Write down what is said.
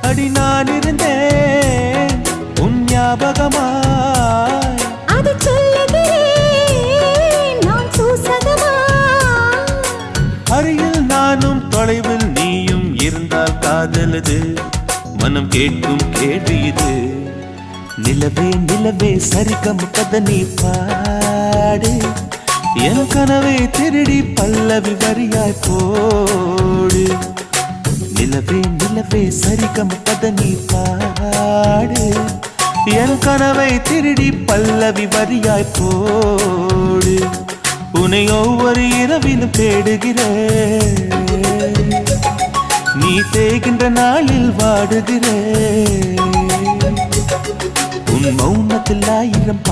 அடி நான் இருந்தேன் உன் ஞாபகமாய், அது சொல்லுகிறேன் நான் சூசகமாய். அருகில் நானும் தொலைவில் நீயும் இருந்தால் காதலது மனம் கேட்கும் கேள்வி இது. நிலவே நிலவே சரிகம் கதனி பாடு, என் கனவை திருடி பல்லவி வரியாய் போடு. நிலவே நிலவே சரிகம் கதனி பாடு, என் கனவை திருடி பல்லவி வரியாய் போடு. உன்னை ஒவ்வொரு இரவிலும் தேடுகிறேன், நீ தேய்கின்ற நாளில் வாடுகிறேன். உன் மௌனத்தில் 1000